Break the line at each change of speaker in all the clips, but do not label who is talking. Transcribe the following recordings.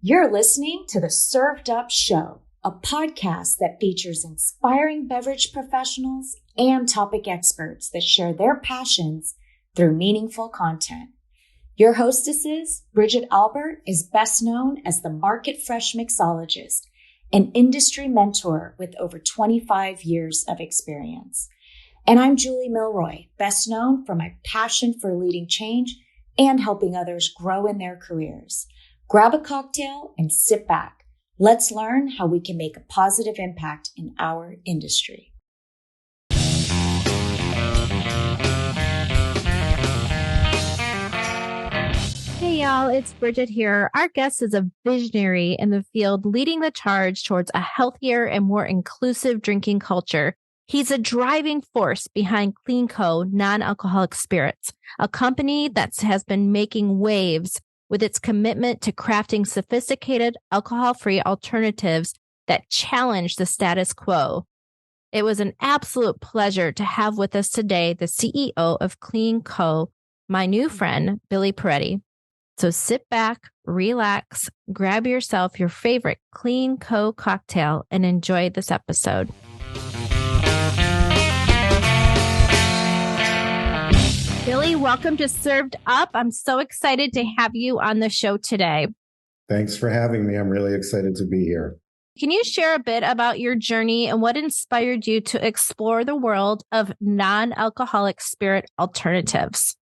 You're listening to the Served Up Show, a podcast that features inspiring beverage professionals and topic experts that share their passions through meaningful content. Your hostesses, Bridget Albert, is best known as the Market Fresh Mixologist, an industry mentor with over 25 years of experience. And I'm Julie Milroy, best known for my passion for leading change and helping others grow in their careers. Grab a cocktail and sit back. Let's learn how we can make a positive impact in our industry.
Hey y'all, it's Bridget here. Our guest is a visionary in the field leading the charge towards a healthier and more inclusive drinking culture. He's a driving force behind CleanCo Non-Alcoholic Spirits, a company that has been making waves with its commitment to crafting sophisticated alcohol-free alternatives that challenge the status quo. It was an absolute pleasure to have with us today the CEO of CleanCo, my new friend, Billy Paretti. So sit back, relax, grab yourself your favorite CleanCo cocktail, and enjoy this episode. Billy, welcome to Served Up. I'm so excited to have you on the show today.
Thanks for having me. I'm really excited to be here.
Can you share a bit about your journey and what inspired you to explore the world of non-alcoholic spirit alternatives?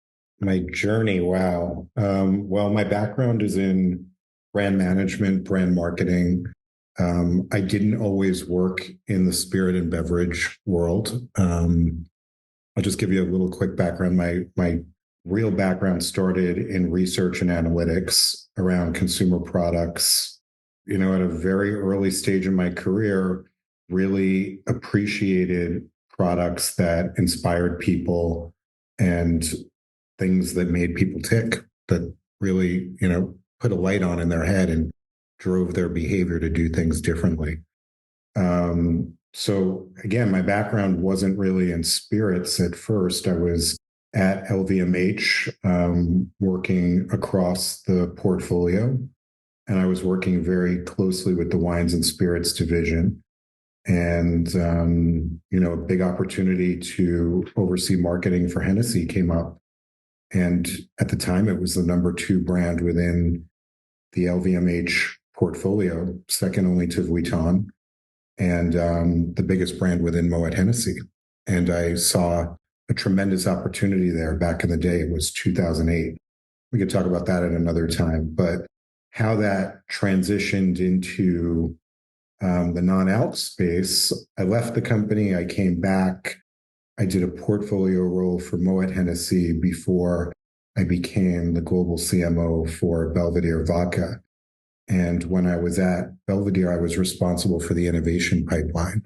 My journey, wow. Well, my background is in brand management, brand marketing. I didn't always work in the spirit and beverage world. I'll just give you a little quick background. My real background started in research and analytics around consumer products. You know, at a very early stage in my career, really appreciated products that inspired people and things that made people tick, that really, put a light on in their head and drove their behavior to do things differently. So again, my background wasn't really in spirits at first. I was at LVMH, working across the portfolio, and I was working very closely with the wines and spirits division. And, a big opportunity to oversee marketing for Hennessy came up. And at the time, it was the number 2 brand within the LVMH portfolio, second only to Vuitton, and the biggest brand within Moet Hennessy. And I saw a tremendous opportunity there back in the day. It was 2008. We could talk about that at another time. But how that transitioned into the non-alc space, I left the company. I came back. I did a portfolio role for Moet Hennessy before I became the global CMO for Belvedere Vodka. And when I was at Belvedere, I was responsible for the innovation pipeline.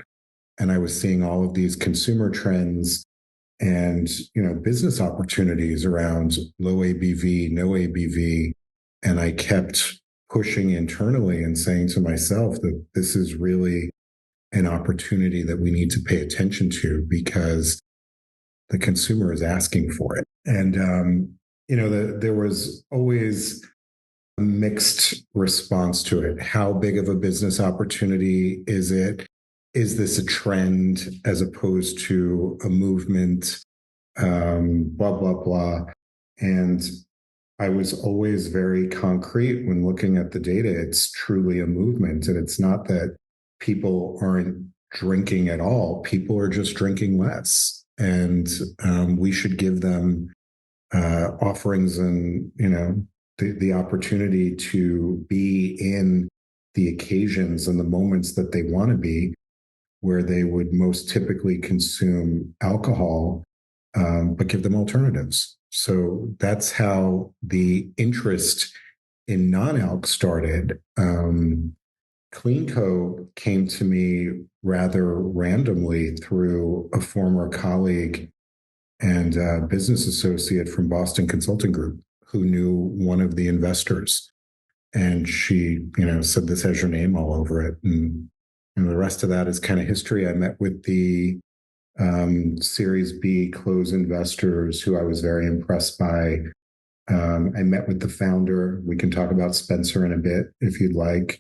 And I was seeing all of these consumer trends and, business opportunities around low ABV, no ABV. And I kept pushing internally and saying to myself that this is really an opportunity that we need to pay attention to because the consumer is asking for it. And, there was always a mixed response to it. How big of a business opportunity is it? Is this a trend as opposed to a movement? Blah, blah, blah. And I was always very concrete when looking at the data. It's truly a movement. And it's not that people aren't drinking at all. People are just drinking less. And we should give them offerings and, the opportunity to be in the occasions and the moments that they want to be, where they would most typically consume alcohol, but give them alternatives. So that's how the interest in non-alc started. CleanCo came to me rather randomly through a former colleague and business associate from Boston Consulting Group who knew one of the investors. And she, said, this has your name all over it. And the rest of that is kind of history. I met with the Series B close investors who I was very impressed by. I met with the founder. We can talk about Spencer in a bit if you'd like.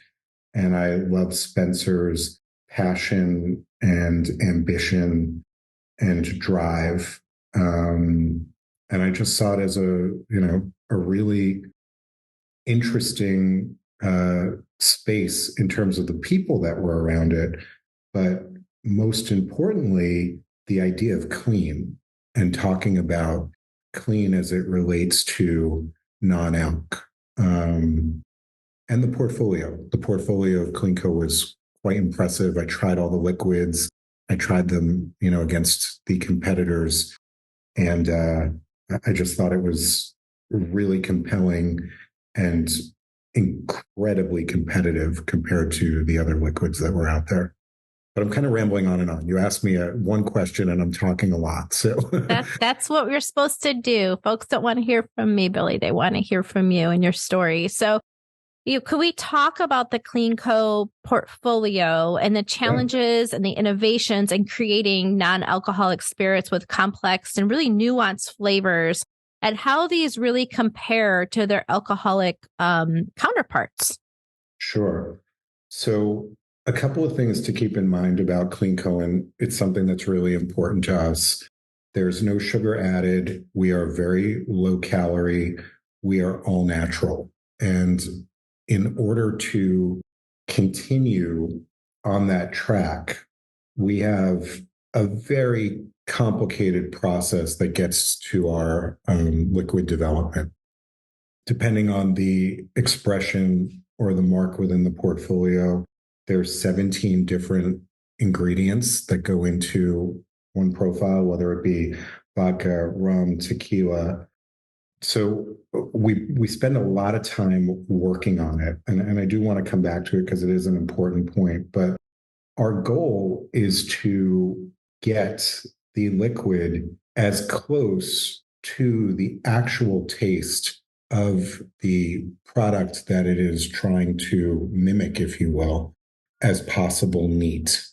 And I love Spencer's passion and ambition and drive. And I just saw it as a really interesting space in terms of the people that were around it, but most importantly, the idea of clean and talking about clean as it relates to non-alc. And the portfolio. The portfolio of CleanCo was quite impressive. I tried all the liquids. I tried them, against the competitors. And I just thought it was really compelling and incredibly competitive compared to the other liquids that were out there. But I'm kind of rambling on and on. You asked me one question and I'm talking a lot. So
that's what we're supposed to do. Folks don't want to hear from me, Billy. They want to hear from you and your story. So could we talk about the CleanCo portfolio and the challenges and the innovations in creating non-alcoholic spirits with complex and really nuanced flavors, and how these really compare to their alcoholic counterparts?
Sure. So a couple of things to keep in mind about CleanCo, and it's something that's really important to us. There's no sugar added. We are very low calorie. We are all natural. And in order to continue on that track, we have a very complicated process that gets to our liquid development. Depending on the expression or the mark within the portfolio, there's 17 different ingredients that go into one profile, whether it be vodka, rum, tequila. So we spend a lot of time working on it. And I do want to come back to it because it is an important point. But our goal is to get the liquid as close to the actual taste of the product that it is trying to mimic, if you will, as possible neat.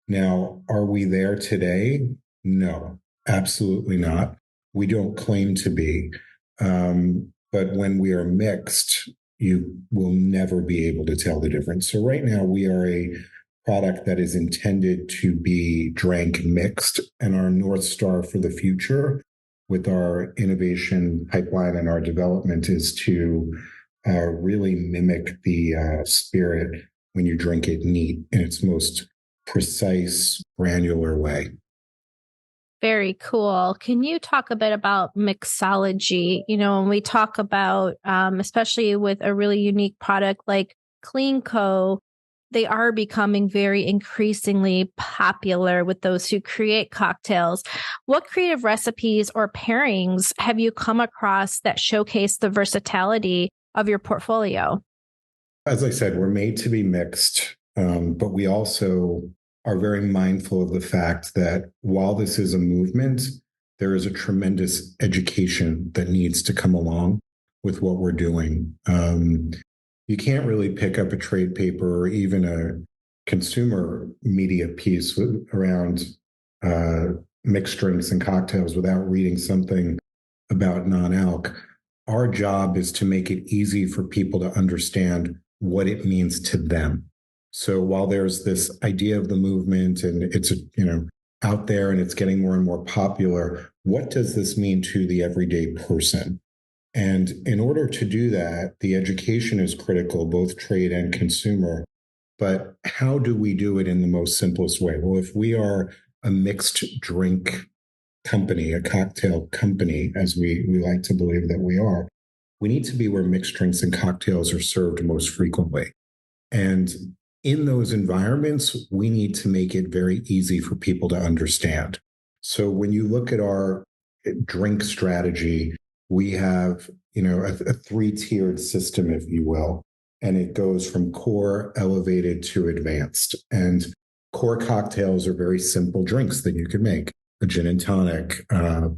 Now, are we there today? No, absolutely not. We don't claim to be. But when we are mixed, you will never be able to tell the difference. So right now we are a product that is intended to be drank mixed, and our North Star for the future with our innovation pipeline and our development is to really mimic the spirit when you drink it neat in its most precise, granular way.
Very cool. Can you talk a bit about mixology? When we talk about, especially with a really unique product like CleanCo, they are becoming very increasingly popular with those who create cocktails. What creative recipes or pairings have you come across that showcase the versatility of your portfolio?
As I said, we're made to be mixed, but we also are very mindful of the fact that while this is a movement, there is a tremendous education that needs to come along with what we're doing. You can't really pick up a trade paper or even a consumer media piece around mixed drinks and cocktails without reading something about non-alc. Our job is to make it easy for people to understand what it means to them. So while there's this idea of the movement and it's, out there and it's getting more and more popular, what does this mean to the everyday person? And in order to do that, the education is critical, both trade and consumer. But how do we do it in the most simplest way? Well, if we are a mixed drink company, a cocktail company, as we like to believe that we are, we need to be where mixed drinks and cocktails are served most frequently. And in those environments, we need to make it very easy for people to understand. So when you look at our drink strategy, we have, a three-tiered system, if you will, and it goes from core, elevated to advanced. And core cocktails are very simple drinks that you can make. A gin and tonic, a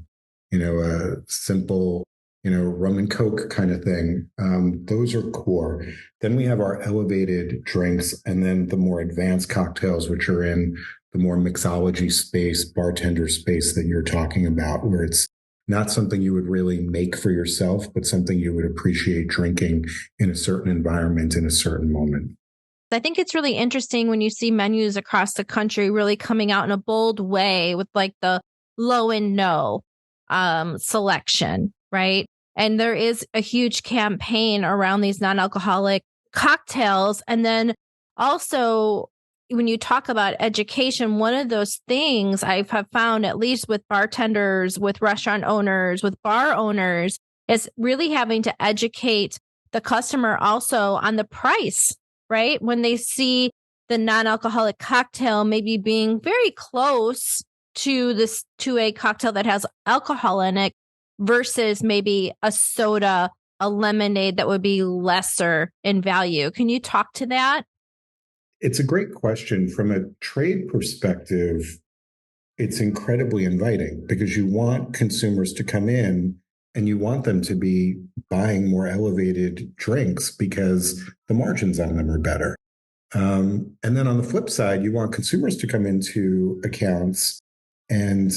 simple, rum and Coke kind of thing. Those are core. Then we have our elevated drinks and then the more advanced cocktails, which are in the more mixology space, bartender space that you're talking about, where it's not something you would really make for yourself, but something you would appreciate drinking in a certain environment in a certain moment.
I think it's really interesting when you see menus across the country really coming out in a bold way with like the low and no selection, right? And there is a huge campaign around these non-alcoholic cocktails. And then also, when you talk about education, one of those things I have found, at least with bartenders, with restaurant owners, with bar owners, is really having to educate the customer also on the price, right? When they see the non-alcoholic cocktail maybe being very close to a cocktail that has alcohol in it versus maybe a soda, a lemonade that would be lesser in value. Can you talk to that?
It's a great question. From a trade perspective, it's incredibly inviting because you want consumers to come in and you want them to be buying more elevated drinks because the margins on them are better. And then on the flip side, you want consumers to come into accounts and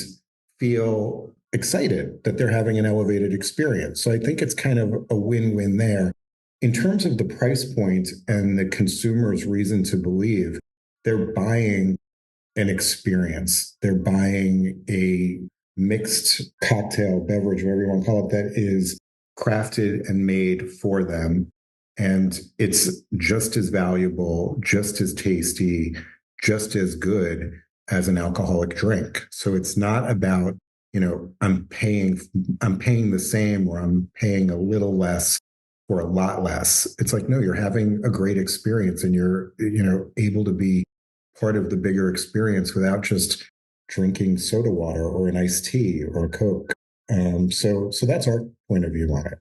feel excited that they're having an elevated experience. So I think it's kind of a win-win there. In terms of the price point and the consumer's reason to believe, they're buying an experience. They're buying a mixed cocktail beverage, whatever you want to call it, that is crafted and made for them. And it's just as valuable, just as tasty, just as good as an alcoholic drink. So it's not about, I'm paying the same or I'm paying a little less for a lot less. It's like, no, you're having a great experience and you're, able to be part of the bigger experience without just drinking soda water or an iced tea or a Coke. So that's our point of view on it.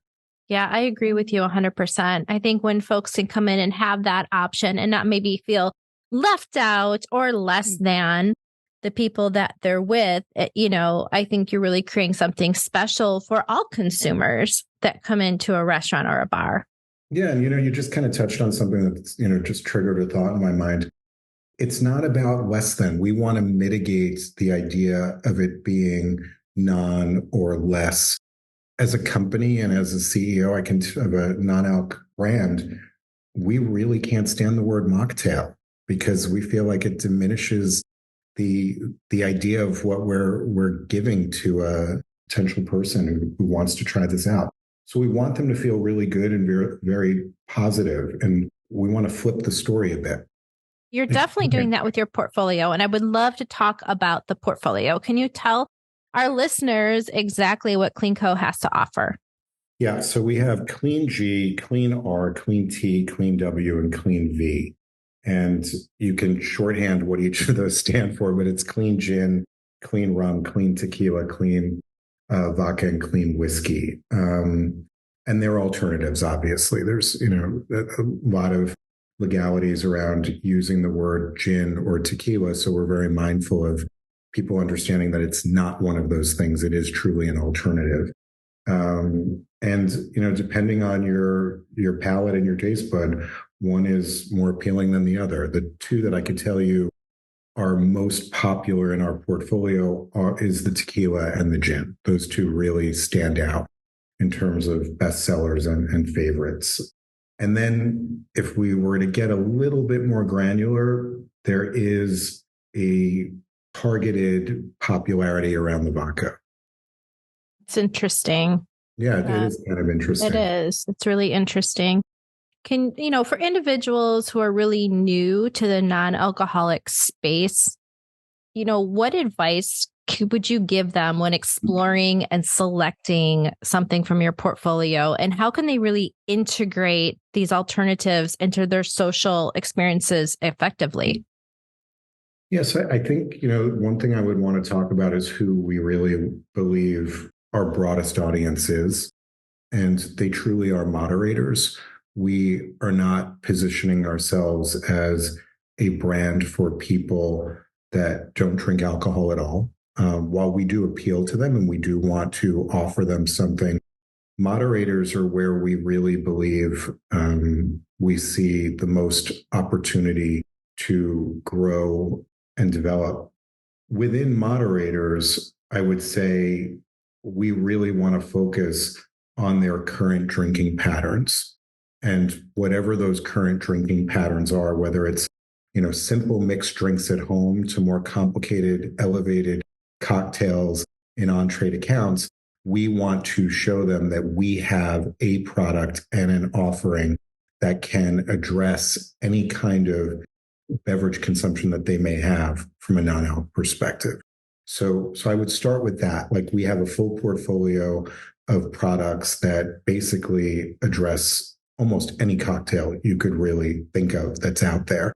Yeah, I agree with you 100%. I think when folks can come in and have that option and not maybe feel left out or less than the people that they're with, I think you're really creating something special for all consumers that come into a restaurant or a bar.
Yeah. And, you just kind of touched on something that's, just triggered a thought in my mind. It's not about less than. We want to mitigate the idea of it being non or less. As a company and as a CEO, of a non-alc brand, we really can't stand the word mocktail because we feel like it diminishes the idea of what we're giving to a potential person who wants to try this out. So we want them to feel really good and very, very positive, and we want to flip the story a bit.
You're definitely doing that with your portfolio, and I would love to talk about the portfolio. Can you tell our listeners exactly what CleanCo has to offer?
Yeah, so we have Clean G, Clean R, Clean T, Clean W, and Clean V. And you can shorthand what each of those stand for, but it's clean gin, clean rum, clean tequila, clean vodka, and clean whiskey. And they're alternatives, obviously. There's, a lot of legalities around using the word gin or tequila. So we're very mindful of people understanding that it's not one of those things. It is truly an alternative. And, depending on your palate and your taste bud, one is more appealing than the other. The two that I could tell you are most popular in our portfolio is the tequila and the gin. Those two really stand out in terms of bestsellers and favorites. And then if we were to get a little bit more granular, there is a targeted popularity around the vodka.
It's interesting.
Yeah, it is kind of interesting.
It is. It's really interesting. Can, for individuals who are really new to the non-alcoholic space, what advice would you give them when exploring and selecting something from your portfolio? And how can they really integrate these alternatives into their social experiences effectively?
Yes, I think, one thing I would want to talk about is who we really believe our broadest audience is. And they truly are moderators. We are not positioning ourselves as a brand for people that don't drink alcohol at all. While we do appeal to them and we do want to offer them something, moderators are where we really believe we see the most opportunity to grow and develop. Within moderators, I would say we really want to focus on their current drinking patterns. And whatever those current drinking patterns are, whether it's, simple mixed drinks at home to more complicated, elevated cocktails in on-trade accounts, we want to show them that we have a product and an offering that can address any kind of beverage consumption that they may have from a non-alc perspective. So I would start with that. Like, we have a full portfolio of products that basically address almost any cocktail you could really think of that's out there.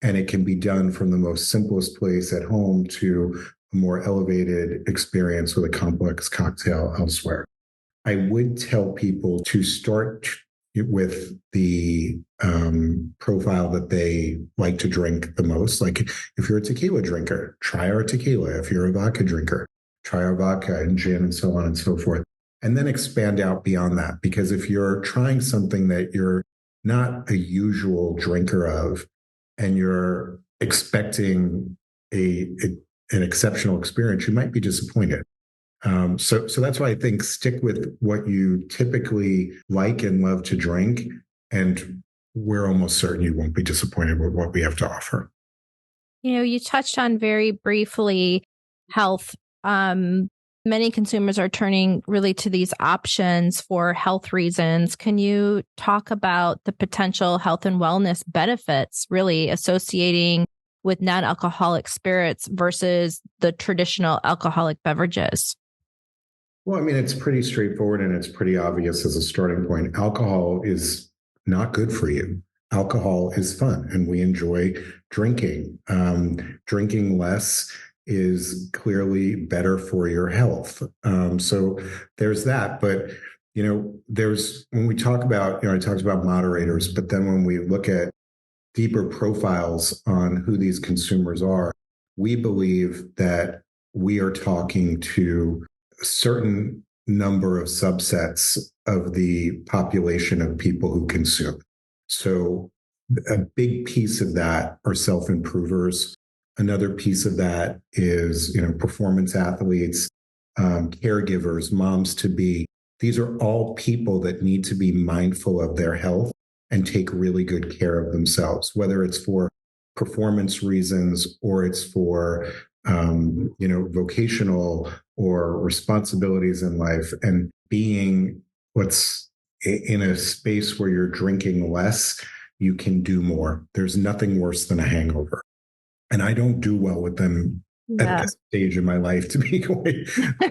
And it can be done from the most simplest place at home to a more elevated experience with a complex cocktail elsewhere. I would tell people to start with the profile that they like to drink the most. Like, if you're a tequila drinker, try our tequila. If you're a vodka drinker, try our vodka and gin and so on and so forth. And then expand out beyond that. Because if you're trying something that you're not a usual drinker of, and you're expecting an exceptional experience, you might be disappointed. So that's why I think stick with what you typically like and love to drink, and we're almost certain you won't be disappointed with what we have to offer.
You touched on very briefly health. Many consumers are turning really to these options for health reasons. Can you talk about the potential health and wellness benefits really associating with non-alcoholic spirits versus the traditional alcoholic beverages?
Well, I mean, it's pretty straightforward and it's pretty obvious as a starting point. Alcohol is not good for you. Alcohol is fun and we enjoy drinking. Drinking less is clearly better for your health. So there's that. But, when we talk about, I talked about moderators, but then when we look at deeper profiles on who these consumers are, we believe that we are talking to a certain number of subsets of the population of people who consume. So a big piece of that are self-improvers. Another piece of that is, performance athletes, caregivers, moms to be. These are all people that need to be mindful of their health and take really good care of themselves, whether it's for performance reasons or it's for, vocational or responsibilities in life. And being what's in a space where you're drinking less, you can do more. There's nothing worse than a hangover. And I don't do well with them at this stage in my life, to be quite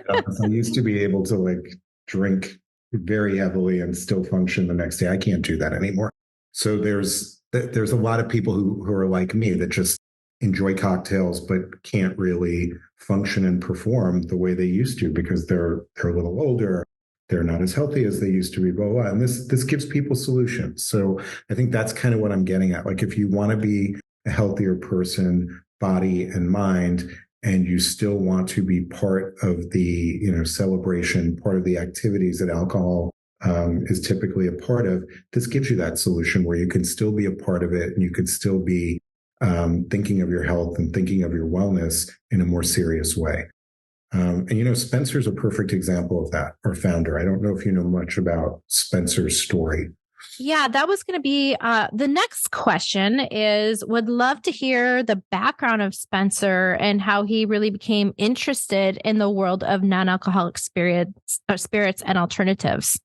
honest. I used to be able to drink very heavily and still function the next day. I can't do that anymore. So there's a lot of people who are like me that just enjoy cocktails, but can't really function and perform the way they used to because they're a little older. They're not as healthy as they used to be, blah, blah. And this gives people solutions. So I think that's kind of what I'm getting at. Like, if you want to be a healthier person, body and mind, and you still want to be part of the, celebration, part of the activities that alcohol is typically a part of, this gives you that solution where you can still be a part of it and you can still be thinking of your health and thinking of your wellness in a more serious way. And Spencer's a perfect example of that, our founder. I don't know if you know much about Spencer's story.
Yeah, that was going to be the next question would love to hear the background of Spencer and how he really became interested in the world of non-alcoholic spirits and alternatives.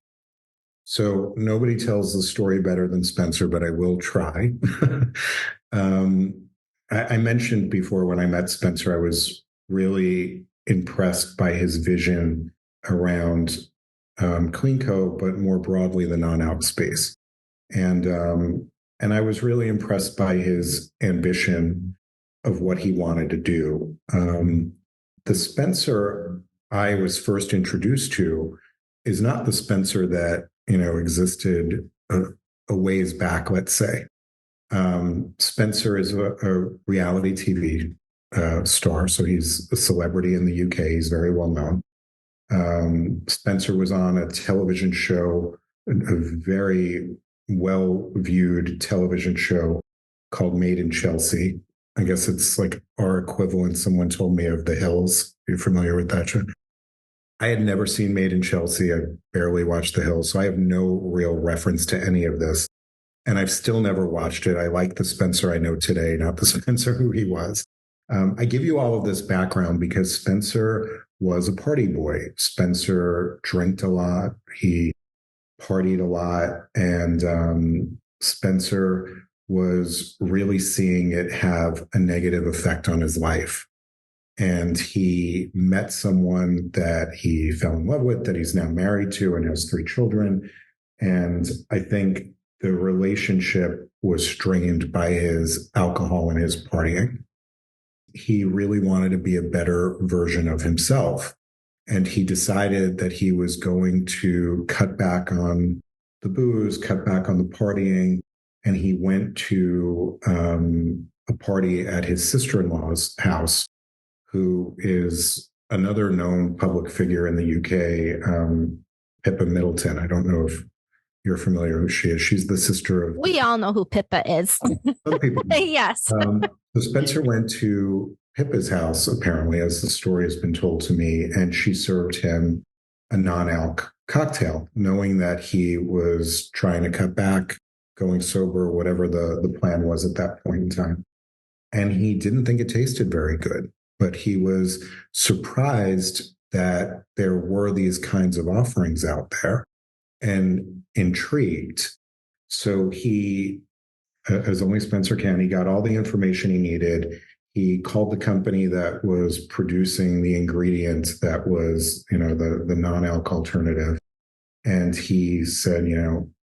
So nobody tells the story better than Spencer, but I will try. I mentioned before when I met Spencer, I was really impressed by his vision around CleanCo, but more broadly the non-alc space. And I was really impressed by his ambition of what he wanted to do. The Spencer I was first introduced to is not the Spencer that existed a ways back, let's say. Spencer is a reality TV star, so he's a celebrity in the UK. He's very well known. Spencer was on a television show, a very well-viewed television show called Made in Chelsea. I guess it's like our equivalent, someone told me, of The Hills. Are you familiar with that show? I had never seen Made in Chelsea. I barely watched The Hills, so I have no real reference to any of this. And I've still never watched it. I like the Spencer I know today, not the Spencer who he was. I give you all of this background because Spencer was a party boy. Spencer drank a lot. He partied a lot. And Spencer was really seeing it have a negative effect on his life. And he met someone that he fell in love with, that he's now married to and has 3 children. And I think the relationship was strained by his alcohol and his partying. He really wanted to be a better version of himself. And he decided that he was going to cut back on the booze, cut back on the partying. And he went to a party at his sister-in-law's house, who is another known public figure in the UK, Pippa Middleton. I don't know if you're familiar who she is. She's the sister of...
We all know who Pippa is.
Some people know.
Yes.
So Spencer went to Pippa's house, apparently, as the story has been told to me, and she served him a non-alc cocktail, knowing that he was trying to cut back, going sober, whatever the plan was at that point in time. And he didn't think it tasted very good, but he was surprised that there were these kinds of offerings out there and intrigued. So he, as only Spencer can, he got all the information he needed. He called the company that was producing the ingredient that was, the non-alc alternative. And he said,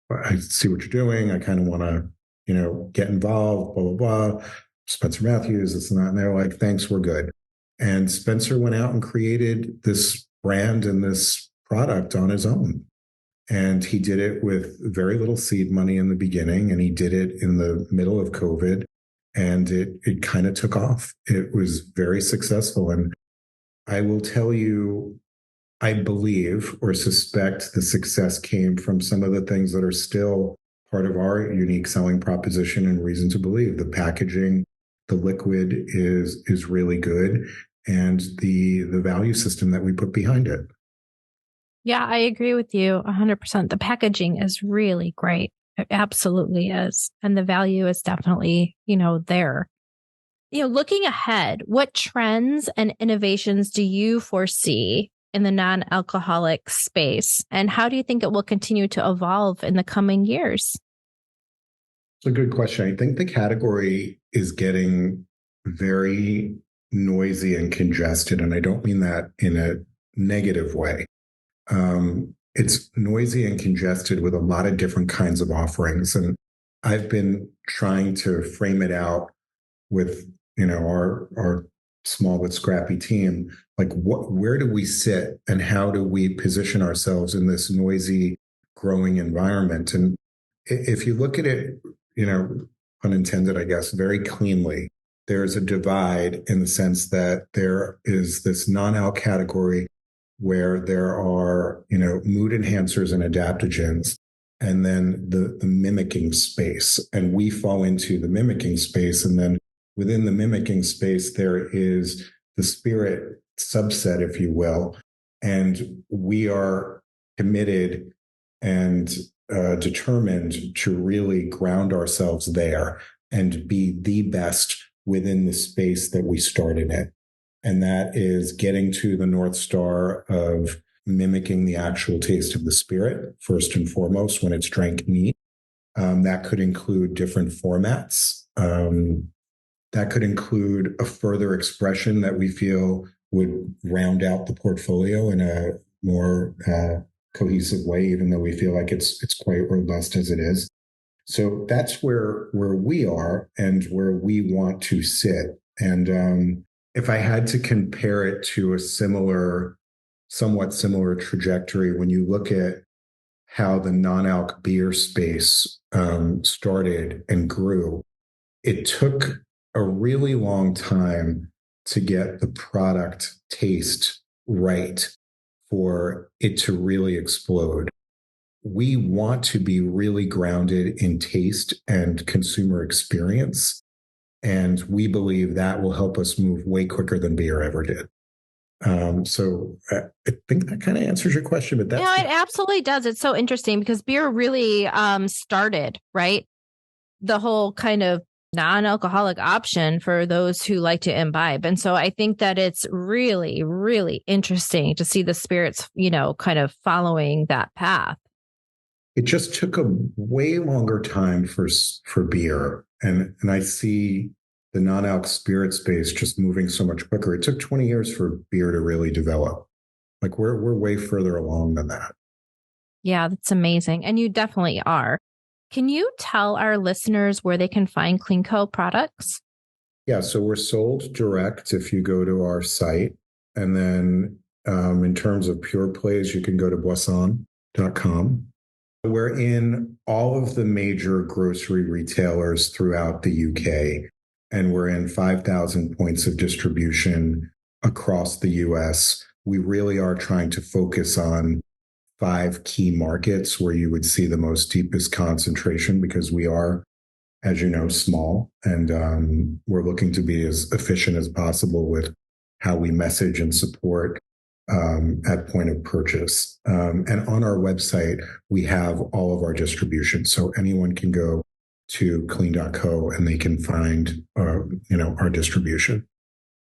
I see what you're doing. I kind of want to, get involved, blah, blah, blah. Spencer Matthews, this and that. And they're like, thanks, we're good. And Spencer went out and created this brand and this product on his own. And he did it with very little seed money in the beginning. And he did it in the middle of COVID. And it kind of took off. It was very successful. And I will tell you, I believe or suspect the success came from some of the things that are still part of our unique selling proposition and reason to believe. The packaging, the liquid is really good, and the value system that we put behind it.
Yeah, I agree with you 100%. The packaging is really great. It absolutely is. And the value is definitely, there. Looking ahead, what trends and innovations do you foresee in the non-alcoholic space? And how do you think it will continue to evolve in the coming years?
It's a good question. I think the category is getting very noisy and congested. And I don't mean that in a negative way. It's noisy and congested with a lot of different kinds of offerings. And I've been trying to frame it out with, our small but scrappy team. Like, where do we sit and how do we position ourselves in this noisy, growing environment? And if you look at it, unintended, I guess, very cleanly, there's a divide in the sense that there is this non-alc category where there are, mood enhancers and adaptogens, and then the mimicking space. And we fall into the mimicking space. And then within the mimicking space, there is the spirit subset, if you will. And we are committed and determined to really ground ourselves there and be the best within the space that we started in. And that is getting to the North Star of mimicking the actual taste of the spirit, first and foremost, when it's drank neat. That could include different formats. That could include a further expression that we feel would round out the portfolio in a more cohesive way, even though we feel like it's quite robust as it is. So that's where we are and where we want to sit. And if I had to compare it to a somewhat similar trajectory, when you look at how the non-alc beer space started and grew, it took a really long time to get the product taste right for it to really explode. We want to be really grounded in taste and consumer experience. And we believe that will help us move way quicker than beer ever did. So I think that kind of answers your question, but that's
it absolutely does. It's so interesting because beer really started, right? The whole kind of non-alcoholic option for those who like to imbibe. And so I think that it's really, really interesting to see the spirits, kind of following that path.
it just took a way longer time for beer, and I see the non-alc spirit space just moving so much quicker. It took 20 years for beer to really develop. Like we're way further along than that.
Yeah, that's amazing. And you definitely are. Can you tell our listeners where they can find CleanCo products?
Yeah, so we're sold direct if you go to our site. And then in terms of pure plays, you can go to boisson.com. We're in all of the major grocery retailers throughout the UK, and we're in 5,000 points of distribution across the US. We really are trying to focus on 5 key markets where you would see the most deepest concentration because we are, as you know, small, and we're looking to be as efficient as possible with how we message and support at point of purchase. And on our website, we have all of our distribution. So anyone can go to clean.co and they can find, our distribution.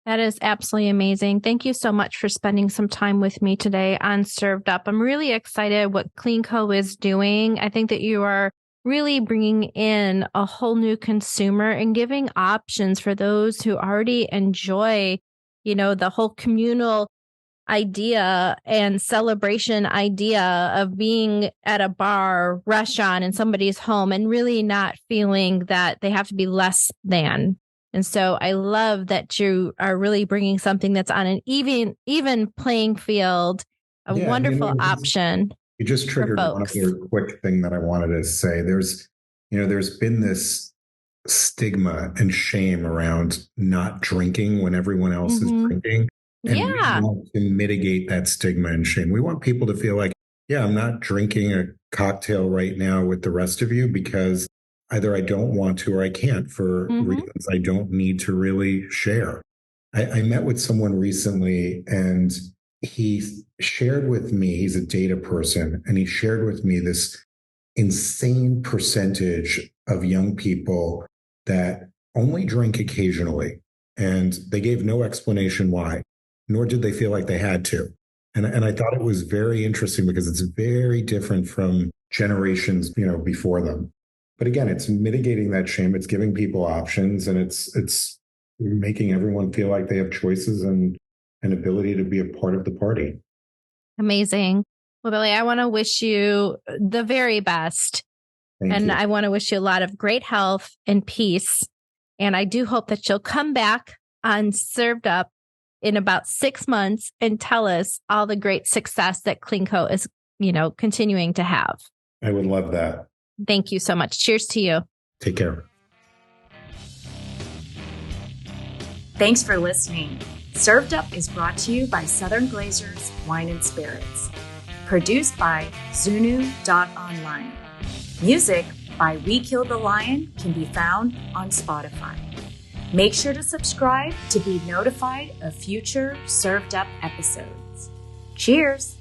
That is absolutely amazing. Thank you so much for spending some time with me today on Served Up. I'm really excited what CleanCo is doing. I think that you are really bringing in a whole new consumer and giving options for those who already enjoy, the whole communal idea and celebration idea of being at a bar, restaurant, in somebody's home and really not feeling that they have to be less than. And so I love that you are really bringing something that's on an even playing field, a wonderful option.
You just triggered one other quick thing that I wanted to say. There's been this stigma and shame around not drinking when everyone else is drinking. And we want to mitigate that stigma and shame. We want people to feel like, yeah, I'm not drinking a cocktail right now with the rest of you because either I don't want to or I can't for reasons I don't need to really share. I met with someone recently and he shared with me, he's a data person, and he shared with me this insane percentage of young people that only drink occasionally. And they gave no explanation why, nor did they feel like they had to. And I thought it was very interesting because it's very different from generations, before them. But again, it's mitigating that shame. It's giving people options, and it's making everyone feel like they have choices and an ability to be a part of the party.
Amazing. Well, Billy, I want to wish you the very best.
Thank you.
I want to wish you a lot of great health and peace. And I do hope that you'll come back on Served Up in about 6 months and tell us all the great success that CleanCo is, continuing to have.
I would love that.
Thank you so much. Cheers to you.
Take care.
Thanks for listening. Served Up is brought to you by Southern Glazers Wine and Spirits. Produced by Zunu.online. Music by We Killed the Lion can be found on Spotify. Make sure to subscribe to be notified of future Served Up episodes. Cheers!